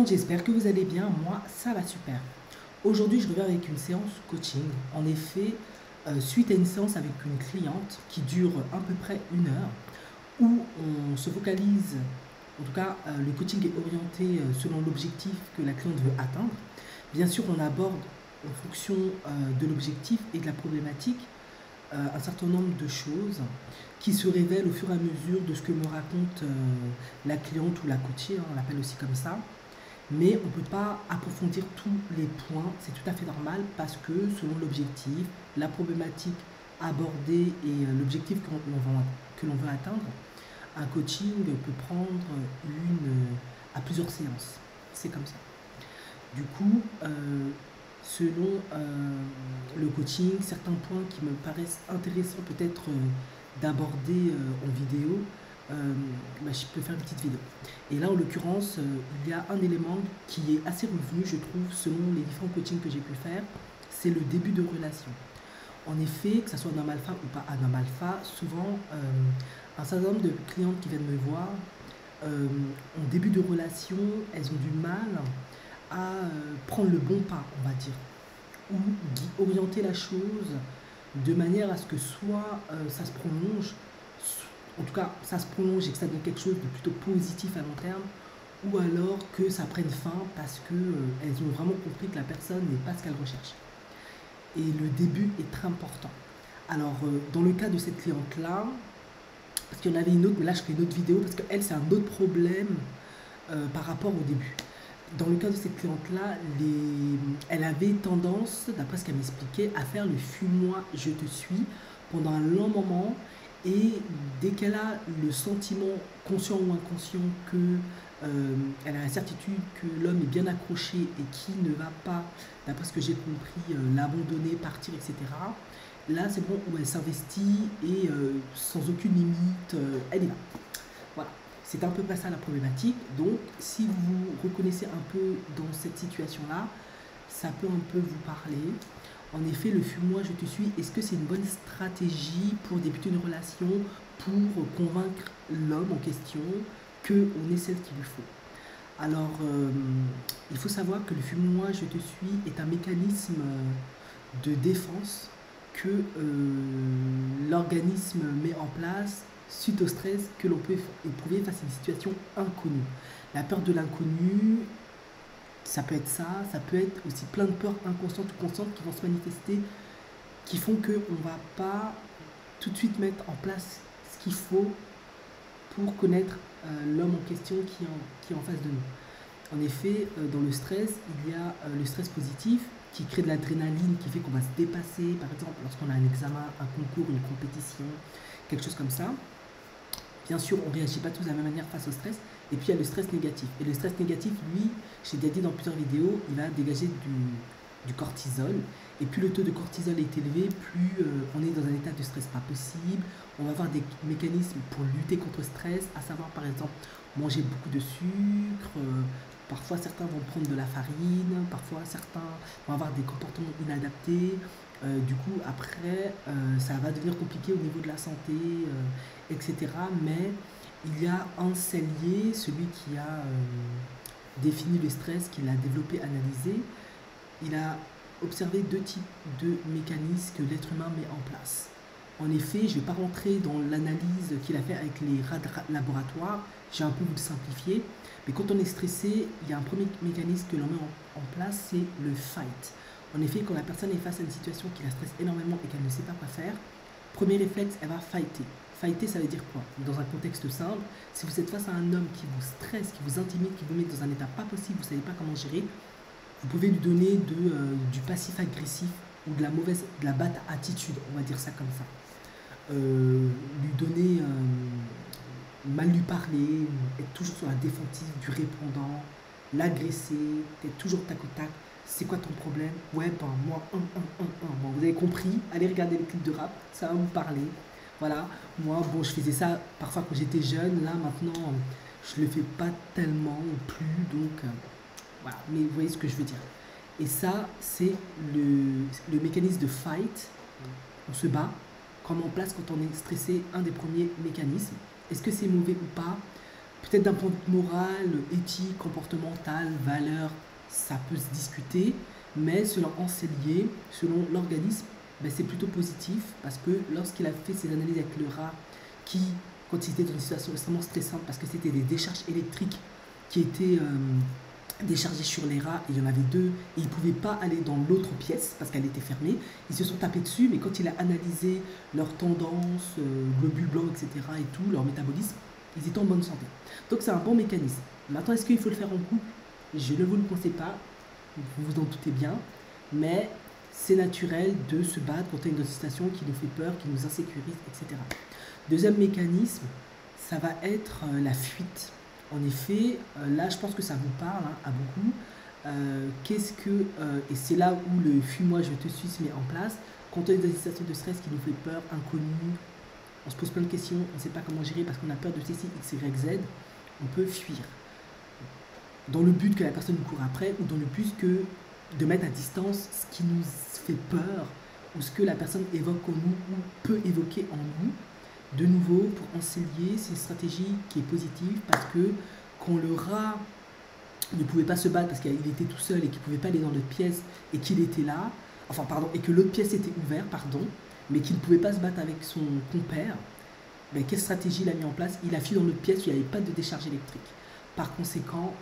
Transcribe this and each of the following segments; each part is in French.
monde, j'espère que vous allez bien. Moi, ça va super. Aujourd'hui, je reviens avec une séance coaching. En effet, suite à une séance avec une cliente qui dure à peu près 1 heure, où on se focalise, en tout cas, le coaching est orienté selon l'objectif que la cliente veut atteindre. Bien sûr, on aborde en fonction de l'objectif et de la problématique un certain nombre de choses qui se révèlent au fur et à mesure de ce que me raconte la cliente ou la coachée, hein, on l'appelle aussi comme ça. Mais on ne peut pas approfondir tous les points, c'est tout à fait normal parce que selon l'objectif, la problématique abordée et l'objectif que l'on veut atteindre, un coaching peut prendre à plusieurs séances. C'est comme ça. Du coup, selon le coaching, certains points qui me paraissent intéressants peut-être d'aborder en vidéo, je peux faire une petite vidéo. Et là, en l'occurrence, il y a un élément qui est assez revenu, je trouve, selon les différents coachings que j'ai pu faire, c'est le début de relation. En effet, que ce soit un homme alpha ou pas un homme alpha, souvent, un certain nombre de clientes qui viennent me voir, en début de relation, elles ont du mal à prendre le bon pas, on va dire, ou orienter la chose de manière à ce que soit ça se prolonge, en tout cas ça se prolonge et que ça donne quelque chose de plutôt positif à long terme, ou alors que ça prenne fin parce qu'elles ont vraiment compris que la personne n'est pas ce qu'elle recherche. Et le début est très important. Alors dans le cas de cette cliente-là, parce qu'il y en avait une autre, mais là je fais une autre vidéo parce qu'elle c'est un autre problème par rapport au début. Dans le cas de cette cliente-là, elle avait tendance, d'après ce qu'elle m'expliquait, à faire le fuis-moi, je te suis pendant un long moment. Et dès qu'elle a le sentiment, conscient ou inconscient, qu'elle a la certitude que l'homme est bien accroché et qui ne va pas, d'après ce que j'ai compris, l'abandonner, partir, etc., là, c'est bon où elle s'investit et sans aucune limite, elle y va. Voilà. C'est un peu pas ça la problématique. Donc, si vous vous reconnaissez un peu dans cette situation-là, ça peut un peu vous parler. En effet, le fuis-moi, je te suis, est-ce que c'est une bonne stratégie pour débuter une relation, pour convaincre l'homme en question qu'on est celle qu'il lui faut? Alors, il faut savoir que le fuis-moi, je te suis est un mécanisme de défense que l'organisme met en place suite au stress que l'on peut éprouver face à une situation inconnue. La peur de l'inconnu, ça peut être ça, ça peut être aussi plein de peurs inconscientes ou conscientes qui vont se manifester, qui font qu'on ne va pas tout de suite mettre en place ce qu'il faut pour connaître l'homme en question qui est en face de nous. En effet, dans le stress, il y a le stress positif qui crée de l'adrénaline, qui fait qu'on va se dépasser, par exemple lorsqu'on a un examen, un concours, une compétition, quelque chose comme ça. Bien sûr, on ne réagit pas tous de la même manière face au stress. Et puis il y a le stress négatif. Et le stress négatif, lui, j'ai déjà dit dans plusieurs vidéos, il va dégager du cortisol. Et plus le taux de cortisol est élevé, plus on est dans un état de stress pas possible. On va avoir des mécanismes pour lutter contre le stress, à savoir par exemple manger beaucoup de sucre. Parfois certains vont prendre de la farine, parfois certains vont avoir des comportements inadaptés. Du coup, après, ça va devenir compliqué au niveau de la santé, etc. Mais il y a un Selye, celui qui a défini le stress, qui l'a développé, analysé. Il a observé 2 types de mécanismes que l'être humain met en place. En effet, je ne vais pas rentrer dans l'analyse qu'il a fait avec les rats de laboratoire, j'ai un peu voulu simplifier. Mais quand on est stressé, il y a un premier mécanisme que l'on met en place, c'est le fight. En effet, quand la personne est face à une situation qui la stresse énormément et qu'elle ne sait pas quoi faire, premier réflexe, elle va fighter. Fighter, ça veut dire quoi? Dans un contexte simple, si vous êtes face à un homme qui vous stresse, qui vous intimide, qui vous met dans un état pas possible, vous ne savez pas comment gérer, vous pouvez lui donner du passif agressif ou de la batte attitude, on va dire ça comme ça. Lui donner, mal lui parler, être toujours sur la défensive du répondant, l'agresser, être toujours tac au tac. C'est quoi ton problème? Ouais, ben moi, Bon, vous avez compris, allez regarder les clips de rap, ça va vous parler. Voilà, moi, bon, je faisais ça parfois quand j'étais jeune, là, maintenant, je le fais pas tellement plus, donc, voilà, mais vous voyez ce que je veux dire. Et ça, c'est le mécanisme de fight, on se bat, qu'on met en place quand on est stressé, un des premiers mécanismes. Est-ce que c'est mauvais ou pas? Peut-être d'un point de vue moral, éthique, comportemental, valeur, ça peut se discuter, mais selon Ancelier, selon l'organisme, ben, c'est plutôt positif parce que lorsqu'il a fait ses analyses avec le rat qui, quand il était dans une situation extrêmement stressante, parce que c'était des décharges électriques qui étaient déchargées sur les rats, et il y en avait deux, et ils ne pouvaient pas aller dans l'autre pièce parce qu'elle était fermée. Ils se sont tapés dessus, mais quand il a analysé leurs tendances, globules blancs, etc., et tout, leur métabolisme, ils étaient en bonne santé. Donc c'est un bon mécanisme. Maintenant, est-ce qu'il faut le faire en couple? Je ne vous le conseille pas, vous vous en doutez bien, mais c'est naturel de se battre quand on a une situation qui nous fait peur, qui nous insécurise, etc. Deuxième mécanisme, ça va être la fuite. En effet, là, je pense que ça vous parle à beaucoup. Et c'est là où le fuis-moi, je te suis se met en place. Quand on est dans une situation de stress qui nous fait peur, inconnue, on se pose plein de questions, on ne sait pas comment gérer parce qu'on a peur de ceci, x, y, z, on peut fuir. Dans le but que la personne nous court après ou dans le but que de mettre à distance ce qui nous fait peur ou ce que la personne évoque en nous ou peut évoquer en nous. De nouveau, pour enseigner, c'est une stratégie qui est positive parce que quand le rat ne pouvait pas se battre parce qu'il était tout seul et qu'il ne pouvait pas aller dans l'autre pièce et qu'il était là, et que l'autre pièce était ouverte, mais qu'il ne pouvait pas se battre avec son compère, ben, quelle stratégie il a mis en place? Il a fui dans l'autre pièce où il n'y avait pas de décharge électrique. Par conséquent,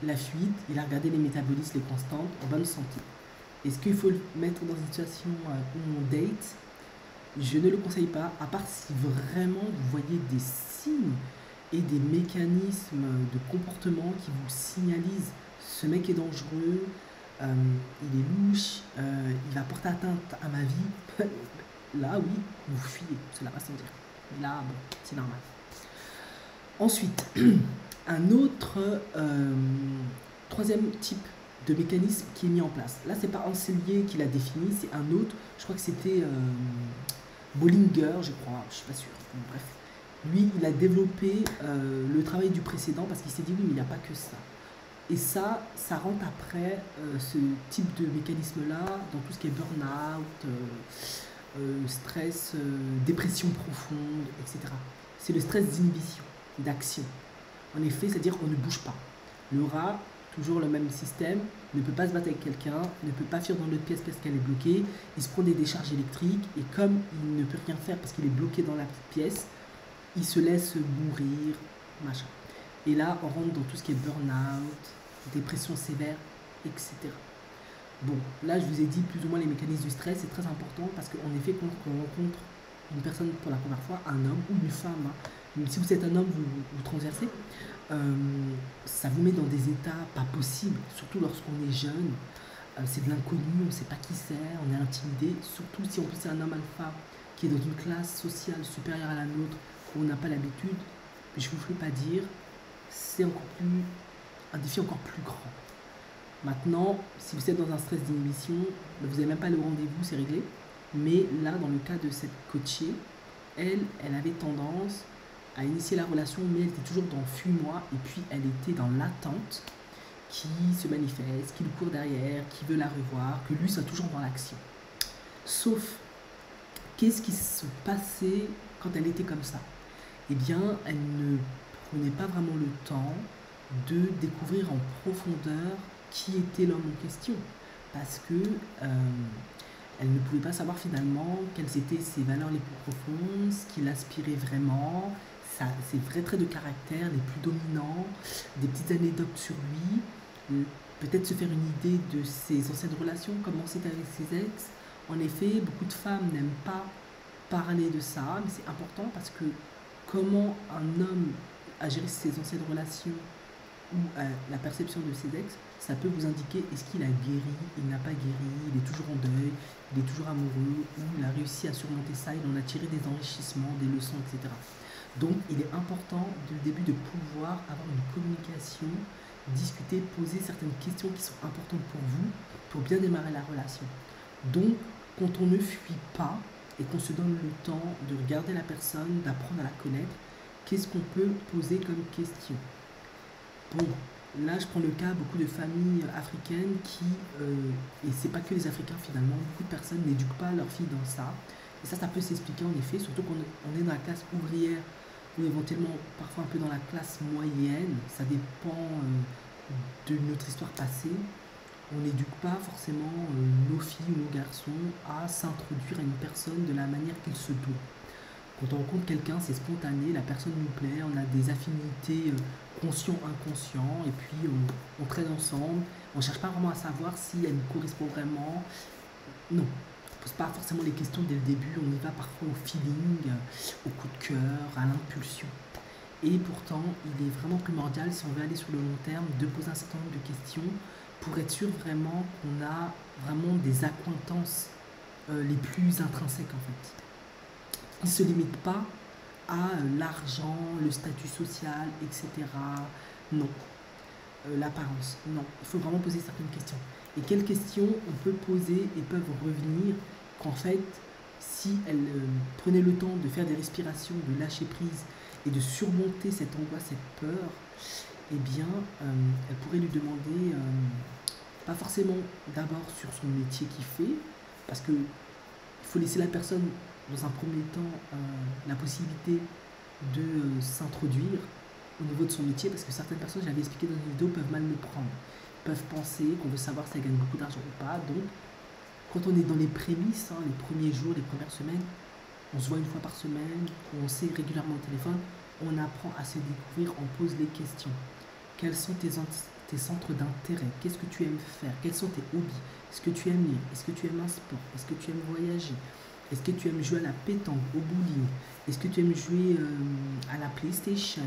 la fuite, il a regardé les métabolismes, les constantes, en bonne santé. Est-ce qu'il faut le mettre dans une situation où on date? Je ne le conseille pas, à part si vraiment vous voyez des signes et des mécanismes de comportement qui vous signalisent ce mec est dangereux, il est louche, il va porter atteinte à ma vie. Là, oui, vous fuyez, cela va sans dire. Mais là, bon, c'est normal. Ensuite, un autre troisième type de mécanisme qui est mis en place. Là, c'est pas Ancelier qui l'a défini, c'est un autre. Je crois que c'était Bollinger, je crois, je suis pas sûr. Bref, lui, il a développé le travail du précédent parce qu'il s'est dit oui, mais il n'y a pas que ça. Et ça rentre après ce type de mécanisme-là dans tout ce qui est burn-out, stress, dépression profonde, etc. C'est le stress d'inhibition, d'action. En effet, c'est-à-dire qu'on ne bouge pas. Le rat, toujours le même système, ne peut pas se battre avec quelqu'un, ne peut pas fuir dans l'autre pièce parce qu'elle est bloquée, il se prend des décharges électriques et comme il ne peut rien faire parce qu'il est bloqué dans la petite pièce, il se laisse mourir, machin. Et là, on rentre dans tout ce qui est burn-out, dépression sévère, etc. Bon, là, je vous ai dit plus ou moins les mécanismes du stress, c'est très important parce qu'en effet, quand on rencontre une personne pour la première fois, un homme ou une femme, même si vous êtes un homme, vous transversez, ça vous met dans des états pas possibles, surtout lorsqu'on est jeune, c'est de l'inconnu, on ne sait pas qui c'est, on est intimidé, surtout si en plus c'est un homme alpha qui est dans une classe sociale supérieure à la nôtre, où on n'a pas l'habitude, je ne vous fais pas dire, c'est un défi encore plus grand. Maintenant, si vous êtes dans un stress d'inhibition, vous n'avez même pas le rendez-vous, c'est réglé. Mais là, dans le cas de cette coachée, elle avait tendance à initier la relation, mais elle était toujours dans fuis-moi, et puis elle était dans l'attente qui se manifeste, qui le court derrière, qui veut la revoir, que lui soit toujours dans l'action. Sauf, qu'est-ce qui se passait quand elle était comme ça? Eh bien, elle ne prenait pas vraiment le temps de découvrir en profondeur qui était l'homme en question, parce que elle ne pouvait pas savoir finalement quelles étaient ses valeurs les plus profondes, ce qu'il aspirait vraiment, ses vrais traits de caractère les plus dominants, des petites anecdotes sur lui, peut-être se faire une idée de ses anciennes relations, comment c'était avec ses ex. En effet, beaucoup de femmes n'aiment pas parler de ça, mais c'est important parce que comment un homme a géré ses anciennes relations ou la perception de ses ex, ça peut vous indiquer est-ce qu'il a guéri, il n'a pas guéri, il est toujours en deuil, il est toujours amoureux, ou il a réussi à surmonter ça, il en a tiré des enrichissements, des leçons, etc. Donc il est important dès le début de pouvoir avoir une communication, discuter, poser certaines questions qui sont importantes pour vous, pour bien démarrer la relation. Donc quand on ne fuit pas et qu'on se donne le temps de regarder la personne, d'apprendre à la connaître, qu'est-ce qu'on peut poser comme question? Bon, là je prends le cas beaucoup de familles africaines qui, et c'est pas que les Africains finalement, beaucoup de personnes n'éduquent pas leurs filles dans ça. Et ça peut s'expliquer en effet, surtout qu'on est dans la classe ouvrière ou éventuellement parfois un peu dans la classe moyenne, ça dépend de notre histoire passée. On n'éduque pas forcément nos filles ou nos garçons à s'introduire à une personne de la manière qu'il se doit. Quand on rencontre quelqu'un, c'est spontané, la personne nous plaît, on a des affinités conscients, inconscients, et puis on traîne ensemble. On ne cherche pas vraiment à savoir si elle nous correspond vraiment. Non, on ne pose pas forcément les questions dès le début, on y va parfois au feeling, au coup de cœur, à l'impulsion. Et pourtant, il est vraiment primordial, si on veut aller sur le long terme, de poser un certain nombre de questions pour être sûr vraiment qu'on a vraiment des accointances les plus intrinsèques en fait. Il ne se limite pas à l'argent, le statut social, etc. Non. L'apparence. Non. Il faut vraiment poser certaines questions. Et quelles questions on peut poser et peuvent revenir qu'en fait, si elle prenait le temps de faire des respirations, de lâcher prise et de surmonter cette angoisse, cette peur, eh bien, elle pourrait lui demander, pas forcément d'abord sur son métier qu'il fait, parce qu'il faut laisser la personne dans un premier temps la possibilité de s'introduire au niveau de son métier, parce que certaines personnes, je l'avais expliqué dans une vidéo, peuvent mal le prendre, peuvent penser qu'on veut savoir si elle gagne beaucoup d'argent ou pas. Donc quand on est dans les prémices, les premiers jours, les premières semaines, on se voit une fois par semaine, on sait régulièrement au téléphone, on apprend à se découvrir, on pose les questions. Quels sont tes centres d'intérêt? Qu'est-ce que tu aimes faire? Quels sont tes hobbies? Est-ce que tu aimes lire? Est-ce que tu aimes un sport? Est-ce que tu aimes voyager? Est-ce que tu aimes jouer à la pétanque, au bowling? Est-ce que tu aimes jouer à la PlayStation,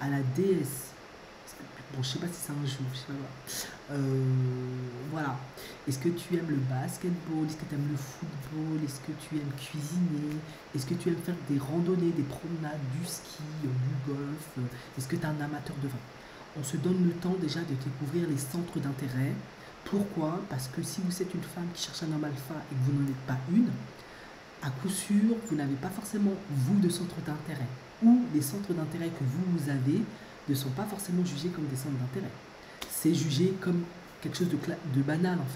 à la DS? Bon, je sais pas si c'est un jeu, je sais pas. Voilà. Est-ce que tu aimes le basketball? Est-ce que tu aimes le football? Est-ce que tu aimes cuisiner? Est-ce que tu aimes faire des randonnées, des promenades, du ski, du golf? Est-ce que tu es un amateur de vin? On se donne le temps déjà de découvrir les centres d'intérêt. Pourquoi? Parce que si vous êtes une femme qui cherche un homme alpha et que vous n'en êtes pas une, à coup sûr, vous n'avez pas forcément, vous, de centre d'intérêt. Ou les centres d'intérêt que vous avez ne sont pas forcément jugés comme des centres d'intérêt. C'est jugé comme quelque chose de banal, en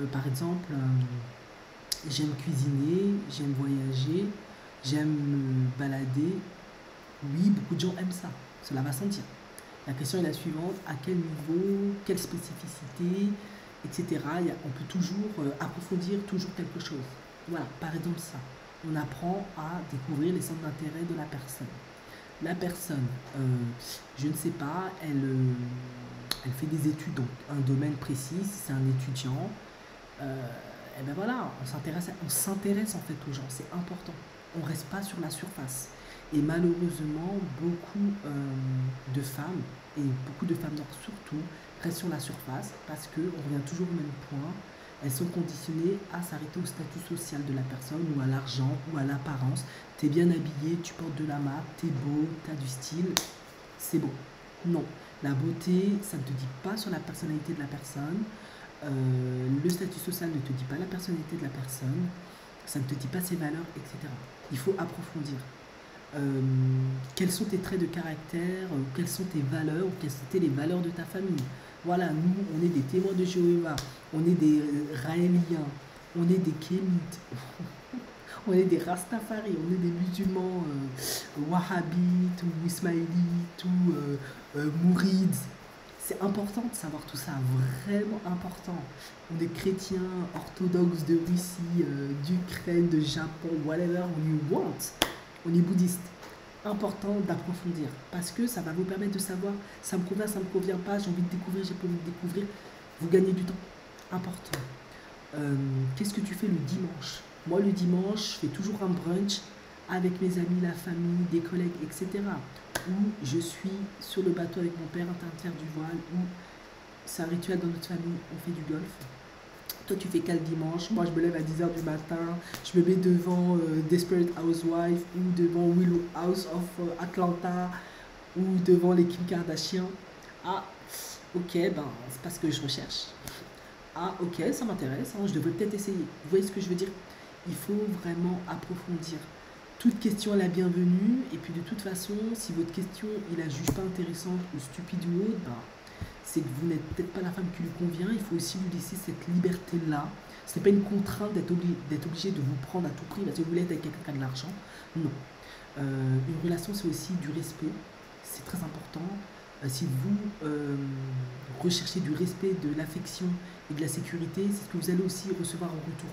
fait. Par exemple, j'aime cuisiner, j'aime voyager, j'aime me balader. Oui, beaucoup de gens aiment ça. Cela va sans dire. La question est la suivante, à quel niveau, quelle spécificité, etc. On peut toujours approfondir toujours quelque chose. Voilà, par exemple ça. On apprend à découvrir les centres d'intérêt de la personne. La personne, je ne sais pas, elle fait des études dans un domaine précis, si c'est un étudiant, et ben voilà, on s'intéresse en fait aux gens, c'est important. On ne reste pas sur la surface. Et malheureusement, beaucoup de femmes, et beaucoup de femmes noires surtout, restent sur la surface parce qu'on revient toujours au même point. Elles sont conditionnées à s'arrêter au statut social de la personne ou à l'argent ou à l'apparence. T'es bien habillé, tu portes de la marque, t'es beau, t'as du style, c'est beau. Non, la beauté, ça ne te dit pas sur la personnalité de la personne. Le statut social ne te dit pas la personnalité de la personne. Ça ne te dit pas ses valeurs, etc. Il faut approfondir. Quels sont tes traits de caractère, quelles sont tes valeurs, ou quelles étaient les valeurs de ta famille. Voilà, nous, on est des témoins de Jéhovah, on est des Raéliens, on est des Kémites, on est des Rastafari, on est des musulmans wahhabites ou ismaélites ou mourides. C'est important de savoir tout ça, vraiment important. On est chrétiens, orthodoxes de Russie, d'Ukraine, de Japon, whatever you want. On est bouddhiste. Important d'approfondir parce que ça va vous permettre de savoir ça me convient, ça me convient pas, j'ai envie de découvrir, j'ai pas envie de découvrir. Vous gagnez du temps. Important. Qu'est-ce que tu fais le dimanche? Moi, le dimanche, je fais toujours un brunch avec mes amis, la famille, des collègues, etc. Ou je suis sur le bateau avec mon père en train de faire du voile, ou c'est un rituel dans notre famille, on fait du golf. Toi, tu fais quel dimanche? Moi, je me lève à 10h du matin, je me mets devant Desperate Housewives ou devant Willow House of Atlanta ou devant les Kim Kardashian. Ah, ok, ben, c'est pas ce que je recherche. Ah, ok, ça m'intéresse, je devrais peut-être essayer. Vous voyez ce que je veux dire? Il faut vraiment approfondir. Toute question est la bienvenue, et puis de toute façon, si votre question, il la juge pas intéressante ou stupide ou autre, ben, c'est que vous n'êtes peut-être pas la femme qui lui convient. Il faut aussi lui laisser cette liberté-là. Ce n'est pas une contrainte d'être obligé de vous prendre à tout prix parce que vous voulez être avec quelqu'un qui a de l'argent. Non. Une relation, c'est aussi du respect. C'est très important. Si vous recherchez du respect, de l'affection et de la sécurité, c'est ce que vous allez aussi recevoir en retour.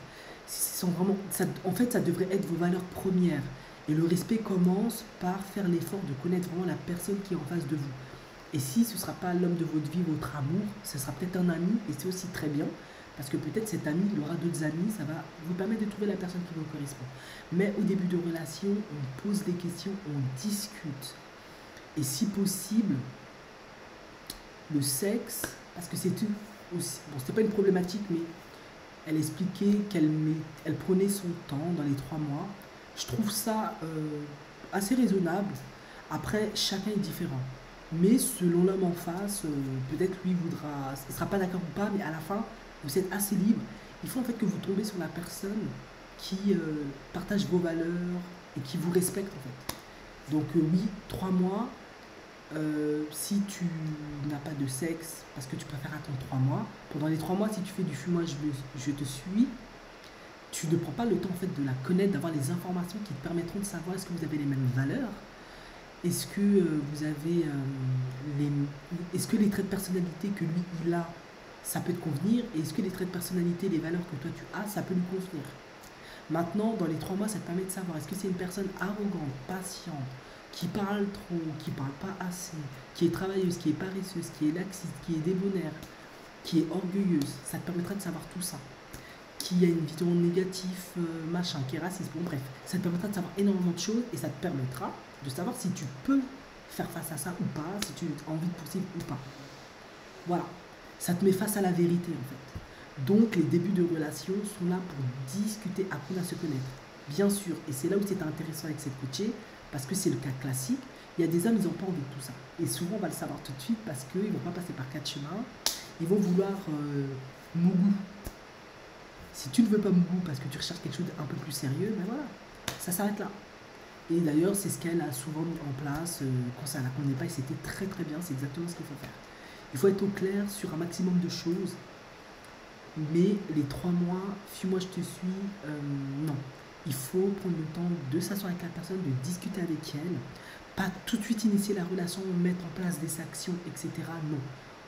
Vraiment, en fait, ça devrait être vos valeurs premières. Et le respect commence par faire l'effort de connaître vraiment la personne qui est en face de vous. Et si ce ne sera pas l'homme de votre vie, votre amour, ce sera peut-être un ami, et c'est aussi très bien, parce que peut-être cet ami, il aura d'autres amis, ça va vous permettre de trouver la personne qui vous correspond. Mais au début de relation, on pose des questions, on discute. Et si possible, le sexe, parce que c'est tout aussi, bon, c'était pas une problématique, mais elle expliquait elle prenait son temps dans les 3 mois. Je trouve ça assez raisonnable. Après, chacun est différent. Mais selon l'homme en face, peut-être lui voudra, il ne sera pas d'accord ou pas, mais à la fin, vous êtes assez libre. Il faut en fait que vous tombez sur la personne qui partage vos valeurs et qui vous respecte en fait. Donc oui, 3 mois, si tu n'as pas de sexe parce que tu préfères attendre 3 mois, pendant les 3 mois, si tu fais du fumage, je te suis, tu ne prends pas le temps en fait de la connaître, d'avoir les informations qui te permettront de savoir est-ce que vous avez les mêmes valeurs, est-ce que vous avez est-ce que les traits de personnalité que lui il a, ça peut te convenir, et est-ce que les traits de personnalité, les valeurs que toi tu as, ça peut lui convenir. Maintenant, dans les 3 mois, ça te permet de savoir est-ce que c'est une personne arrogante, patiente, qui parle trop, qui parle pas assez, qui est travailleuse, qui est paresseuse, qui est laxiste, qui est débonnaire, qui est orgueilleuse. Ça te permettra de savoir tout ça. Qui a une vision négative, machin, qui est raciste. Bon, bref, ça te permettra de savoir énormément de choses et ça te permettra de savoir si tu peux faire face à ça ou pas, si tu as envie de poursuivre ou pas. Voilà. Ça te met face à la vérité en fait. Donc les débuts de relation sont là pour discuter, apprendre à se connaître. Bien sûr, et c'est là où c'est intéressant avec cette coachée, parce que c'est le cas classique, il y a des hommes, ils n'ont pas envie de tout ça. Et souvent, on va le savoir tout de suite parce qu'ils ne vont pas passer par 4 chemins. Ils vont vouloir Mougou. Si tu ne veux pas Mougou parce que tu recherches quelque chose d'un peu plus sérieux, ben voilà, ça s'arrête là. Et d'ailleurs, c'est ce qu'elle a souvent mis en place quand ça ne la connaît pas, et c'était très très bien, c'est exactement ce qu'il faut faire. Il faut être au clair sur un maximum de choses, mais les 3 mois, suis-moi, je te suis, non. Il faut prendre le temps de s'asseoir avec la personne, de discuter avec elle, pas tout de suite initier la relation, mettre en place des actions, etc. Non.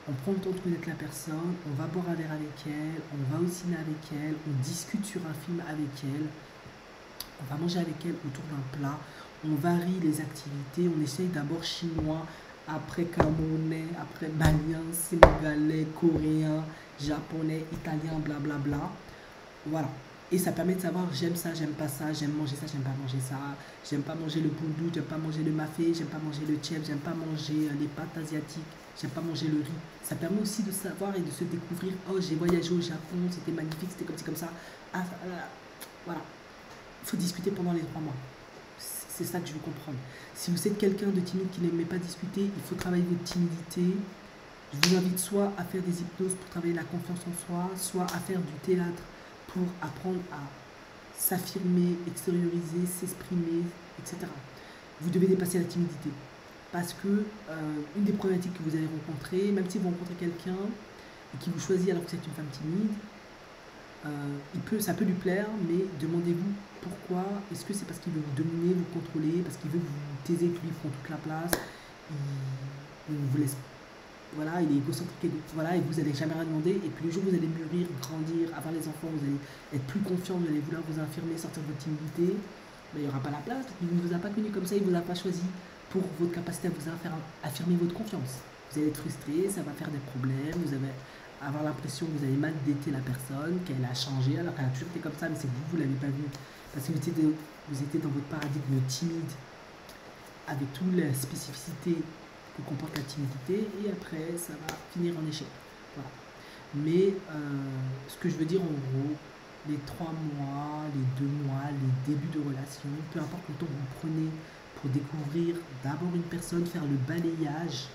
On prend le temps de connaître la personne, on va boire un verre avec elle, on va au ciné avec elle, on discute sur un film avec elle, on va manger avec elle autour d'un plat, on varie les activités, on essaye d'abord chinois, après camerounais, après malien, sénégalais, coréen, japonais, italien, blablabla. Voilà. Et ça permet de savoir j'aime ça, j'aime pas ça, j'aime manger ça, j'aime pas manger ça, j'aime pas manger le poundou, j'aime pas manger le mafé, j'aime pas manger le tchèp, j'aime pas manger les pâtes asiatiques, j'aime pas manger le riz. Ça permet aussi de savoir et de se découvrir. Oh, j'ai voyagé au Japon, c'était magnifique, c'était comme ça. Ah, voilà. Il faut discuter pendant les 3 mois. C'est ça que je veux comprendre. Si vous êtes quelqu'un de timide qui n'aimait pas discuter, il faut travailler votre timidité. Je vous invite soit à faire des hypnoses pour travailler la confiance en soi, soit à faire du théâtre pour apprendre à s'affirmer, extérioriser, s'exprimer, etc. Vous devez dépasser la timidité. Parce que une des problématiques que vous allez rencontrer, même si vous rencontrez quelqu'un et qui vous choisit alors que c'est une femme timide, ça peut lui plaire, mais demandez-vous pourquoi. Est-ce que c'est parce qu'il veut vous dominer, vous contrôler, parce qu'il veut que vous taisez, que lui prend toute la place, il vous laisse, voilà, il est égocentrique, voilà, et vous n'allez jamais rien demander, et puis le jour où vous allez mûrir, grandir, avoir les enfants, vous allez être plus confiant, vous allez vouloir vous affirmer, sortir de votre timidité, mais il n'y aura pas la place, il ne vous a pas connu comme ça, il ne vous a pas choisi pour votre capacité à vous affirmer votre confiance. Vous allez être frustré, ça va faire des problèmes, vous allez avoir l'impression que vous avez mal daté la personne, qu'elle a changé, alors qu'elle a toujours été comme ça, mais c'est que vous ne l'avez pas vu. Parce que vous étiez dans votre paradigme timide, avec toutes les spécificités que comporte la timidité, et après, ça va finir en échec. Voilà. Mais ce que je veux dire, en gros, les 3 mois, les 2 mois, les débuts de relation, peu importe le temps que vous prenez pour découvrir d'abord une personne, faire le balayage,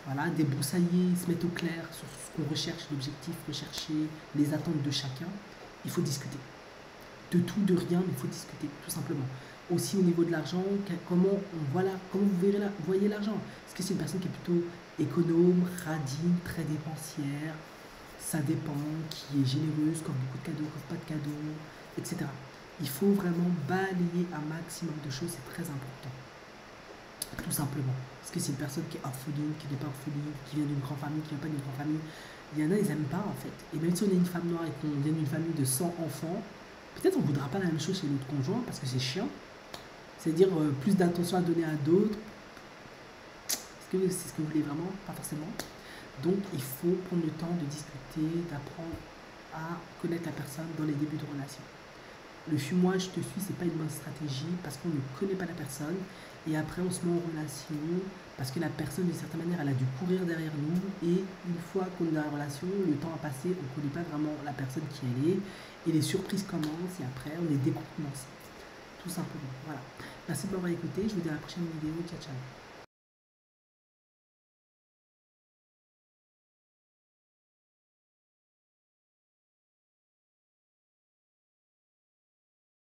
voilà, débroussailler, se mettre au clair sur ce qu'on recherche, l'objectif recherché, les attentes de chacun. Il faut discuter. De tout, de rien, mais il faut discuter, tout simplement. Aussi au niveau de l'argent, comment vous voyez l'argent. Est-ce que c'est une personne qui est plutôt économe, radine, très dépensière, ça dépend, qui est généreuse, qui offre beaucoup de cadeaux, qui offre pas de cadeaux, etc. Il faut vraiment balayer un maximum de choses, c'est très important. Tout simplement. Parce que c'est une personne qui est orpheline, qui n'est pas orpheline, qui vient d'une grande famille, qui ne vient pas d'une grande famille. Il y en a, ils n'aiment pas en fait. Et même si on est une femme noire et qu'on vient d'une famille de 100 enfants, peut-être on ne voudra pas la même chose chez notre conjoint parce que c'est chiant. C'est-à-dire plus d'attention à donner à d'autres. Est-ce que c'est ce que vous voulez vraiment? Pas forcément. Donc il faut prendre le temps de discuter, d'apprendre à connaître la personne dans les débuts de relation. Le fuis-moi, je te suis, c'est pas une bonne stratégie parce qu'on ne connaît pas la personne et après on se met en relation parce que la personne d'une certaine manière elle a dû courir derrière nous et une fois qu'on est dans la relation, le temps a passé, on ne connaît pas vraiment la personne qui elle est et les surprises commencent et après on est décontenancé. Tout simplement. Voilà. Merci de m'avoir écouté, je vous dis à la prochaine vidéo. Ciao ciao.